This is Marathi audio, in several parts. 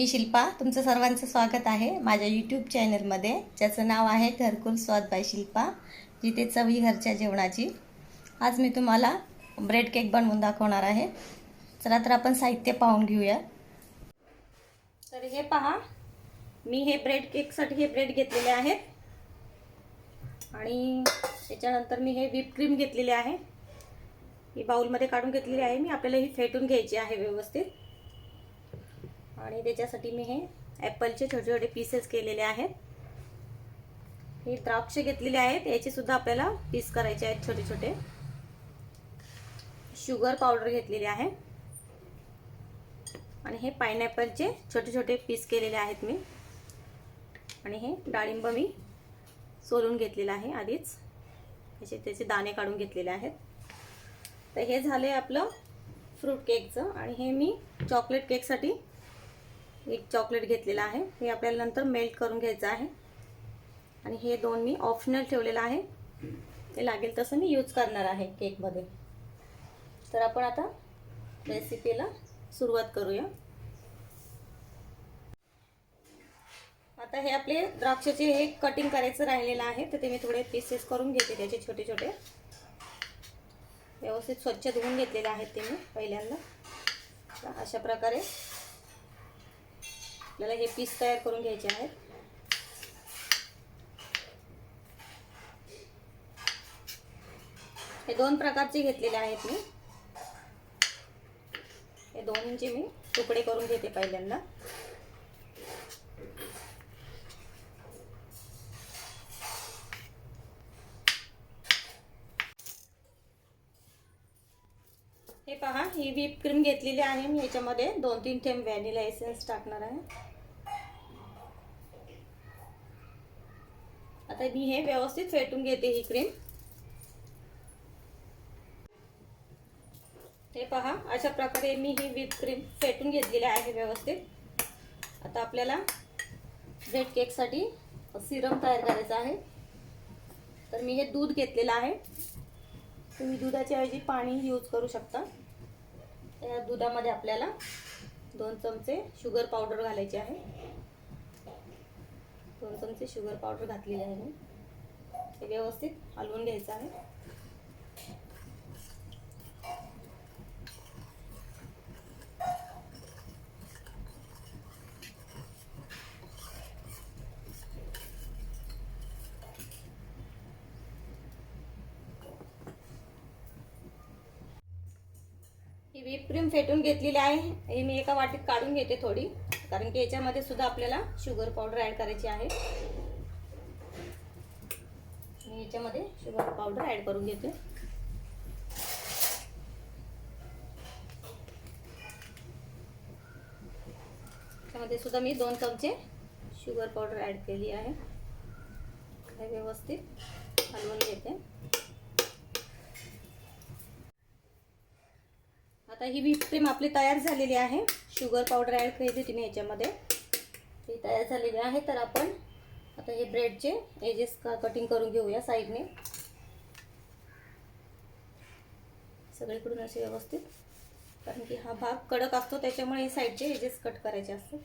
मी शिल्पा, तुमचं सर्वांचं स्वागत आहे माझ्या यूट्यूब चॅनलमध्ये, ज्याचं नाव आहे घरकुल स्वाद बाय शिल्पा, जिथे चवी घरच्या जेवणाची। आज मी तुम्हाला ब्रेड केक बनवून दाखवणार आहे। चला तर आपण साहित्य पाहून घेऊया। तर हे पहा, मी हे ब्रेड केकसाठी हे ब्रेड घेतलेले आहेत आणि त्याच्यानंतर मी हे व्हिप क्रीम घेतलेली आहे। ही बाउलमध्ये काढून घेतलेली आहे मी। आपल्याला ही फेटून घ्यायची आहे व्यवस्थित। आणि त्याच्यासाठी मी हे ॲपलचे छोटे छोटे पीसेस केलेले आहेत। हे द्राक्ष घेतलेले आहेत, याचे सुद्धा आपल्याला पीस करायचे आहेत छोटे छोटे। शुगर पावडर घेतलेली आहे आणि हे पाइनएपलचे छोटे छोटे पीस केलेले आहेत मी। आणि हे डाळिंब मी सोलून घेतलेला आहे आधीच, त्याचे दाणे काढून घेतलेले आहेत। तर हे झाले आपलं फ्रूट केकचं। आणि हे मी चॉकलेट केकसाठी एक चॉकलेट घेतलेला आहे, हे आपल्याला नंतर मेल्ट करून घ्यायचं आहे। आणि हे दोन मी ऑप्शनल ठेवलेलं आहे, ते लागेल तसं मी यूज करणार आहे केकमध्ये। तर आपण आता रेसिपीला सुरुवात करूया। आता हे आपले द्राक्षाचे हे कटिंग करायचं राहिलेलं आहे, तर ते मी थोडे पीसेस करून घेते त्याचे छोटे छोटे। व्यवस्थित स्वच्छ धुवून घेतलेले आहेत ते मी पहिल्यांदा। अशा प्रकारे आपल्याला हे पीस तयार करून घ्यायचे आहेत। हे दोन प्रकारचे घेतलेले आहेत मी। हे दोन्हींचे मी तुकडे करून घेते पहिल्यांदा। हे पहा, ही व्हिप क्रीम घेतलेली आहे मी। याच्यामध्ये 2-3 थेंब व्हॅनिला एसेन्स टाकणार आहे। आता मी हे व्यवस्थित फेटून घेते ही क्रीम। हे पहा, अशा प्रकारे मी ही व्हिप क्रीम फेटून घेतलेली आहे व्यवस्थित। आता आपल्याला ब्रेड केकसाठी सिरम तयार करायचा आहे। तर मी हे दूध घेतलेलं आहे, तुम्ही दुधाच्या ऐवजी पाणी यूज करू शकता। या दुधामध्ये आपल्याला 2 चमचे शुगर पावडर घालायचे आहे। 2 चमचे शुगर पावडर घातलेली आहे मी। हे व्यवस्थित हलवून घ्यायचं आहे। ही व्हिप क्रीम फेटून घेतलेली आहे, हे मी एका वाटीत काढून घेते थोडी, कारण की याच्यामध्ये सुद्धा आपल्याला शुगर पावडर ॲड करायची आहे। मी याच्यामध्ये शुगर पावडर ॲड करून घेते। त्यामध्ये सुद्धा मी 2 चमचे शुगर पावडर ॲड केली आहे। हे व्यवस्थित हलवून घेते। आता ही व्हिप क्रीम आपली तयार झालेली आहे। शुगर पावडर ॲड केली तुम्ही याच्यामध्ये, ही तयार झालेली आहे। तर आपण आता हे ब्रेडचे एजेस कटिंग करून घेऊया साईडने, सगळीकडून असे व्यवस्थित, कारण की हा भाग कडक असतो त्याच्यामुळे हे साईडचे एजेस कट करायचे असतात।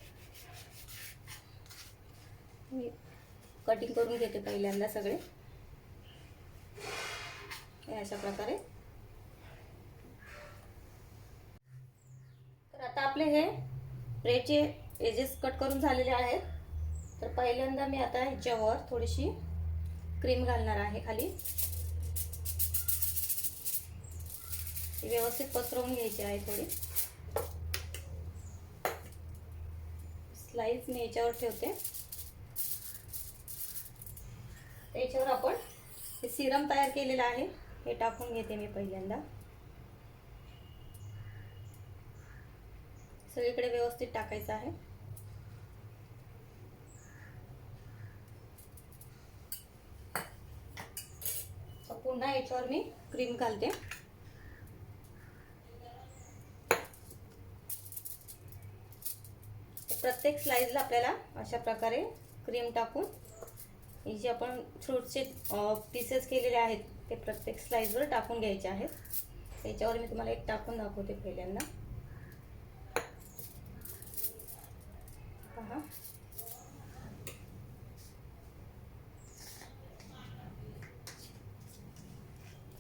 मी कटिंग करून घेते पहिल्यांदा सगळे अशा प्रकारे। तर आता आपले हे ब्रेडचे एजेस कट करून झालेले आहेत। तर पहिल्यांदा मी आता ह्याच्यावर थोडीशी क्रीम घालणार आहे खाली। व्यवस्थित पसरवून घ्यायची आहे थोडी। स्लाइस मी याच्यावर ठेवते, त्याच्यावर आपण हे सिरम तयार केलेलं आहे हे टाकून घेते मी पहिल्यांदा। सगळीकडे व्यवस्थित टाकायचं आहे। पुन्हा याच्यावर मी क्रीम घालते। प्रत्येक स्लाइसला आपल्याला अशा प्रकारे क्रीम टाकून हे जे आपण फ्रूटचे पीसेस केलेले आहेत ते प्रत्येक स्लाइसवर टाकून घ्यायचे आहेत। त्याच्यावर मी तुम्हाला एक टाकून दाखवते पहिल्यांदा। पहा.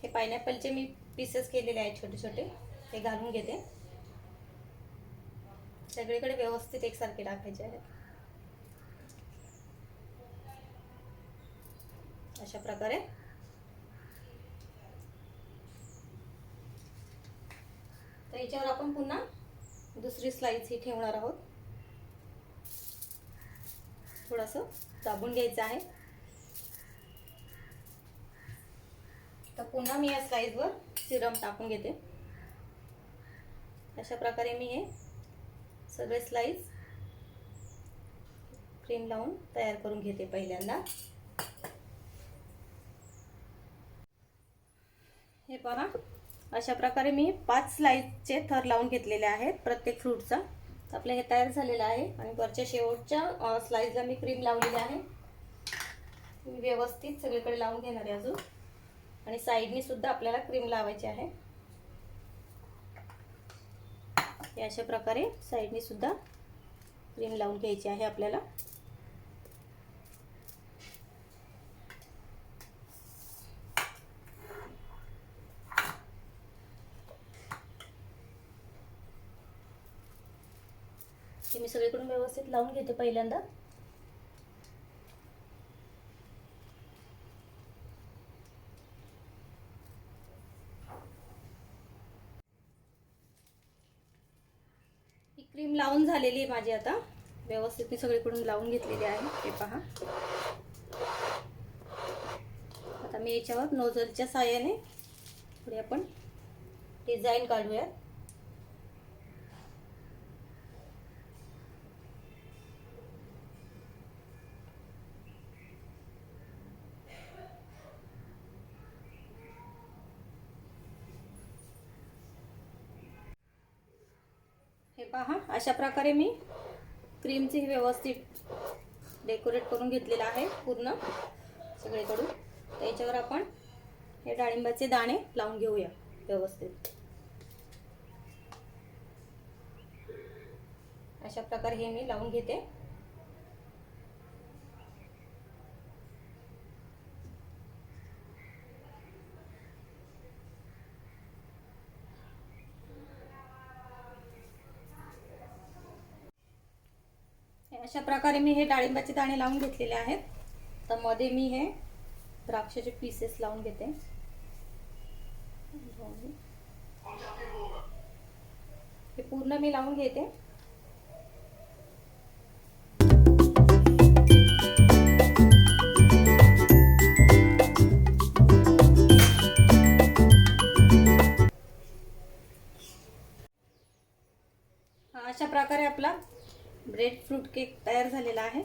हे पायनॅपलचे मी पीसेस केलेले आहेत छोटे छोटे, ते घालून घेते. सगळीकडे व्यवस्थित एकसारखे टाकायचे आहेत. अशा प्रकारे तर याच्यावर आपण पुन्हा दुसरी स्लाइस ही ठेवणार आहोत. थोडंसं दाबून घ्यायचं आहे. तर पुन्हा मी या स्लाइसवर सिरम टाकून घेते. अशा प्रकारे मी हे सगळे स्लाइस क्रीम लावून तयार करून घेते पहिल्यांदा. हे पहा, अशा प्रकारे मी 5 स्लाइसचे थर लावून घेतलेले आहेत प्रत्येक फ्रूटचा. आपलं हे तयार झालेलं आहे. आणि वरच्या शेवटच्या स्लाइसला मी क्रीम लावलेली आहे. मी व्यवस्थित सगळीकडे लावून घेणार आहे अजून. आणि साइडनी सुद्धा आपल्याला क्रीम लावायची आहे. अशा प्रकारे साइडनी सुद्धा क्रीम लावून घ्यायची आहे आपल्याला. हे मी सगळीकडून व्यवस्थित लावून घेते पहिल्यांदा. ही क्रीम लावून झालेली आहे माझी. आता व्यवस्थित मी सगळीकडून लावून घेतलेली आहे. हे पहा. आता मी याच्यावर नोझलच्या साहाय्याने थोडी आपण डिझाईन काढूया. हे पहा, अशा प्रकारे मी क्रीमचे व्यवस्थित डेकोरेट करून घेतलेलं आहे पूर्ण सगळीकडून. त्याच्यावर आपण हे डाळिंबाचे दाणे लावून घेऊया व्यवस्थित. अशा प्रकारे हे मी लावून घेते. अशा प्रकारे मी हे डाळिंबाचे दाणे लावून घेतलेले आहेत. तर मध्ये मी हे द्राक्षाचे पीसेस लावून घेते. हे पूर्ण मी लावून घेते. अशा प्रकारे आपला ब्रेड फ्रूट केक तयार झालेला आहे.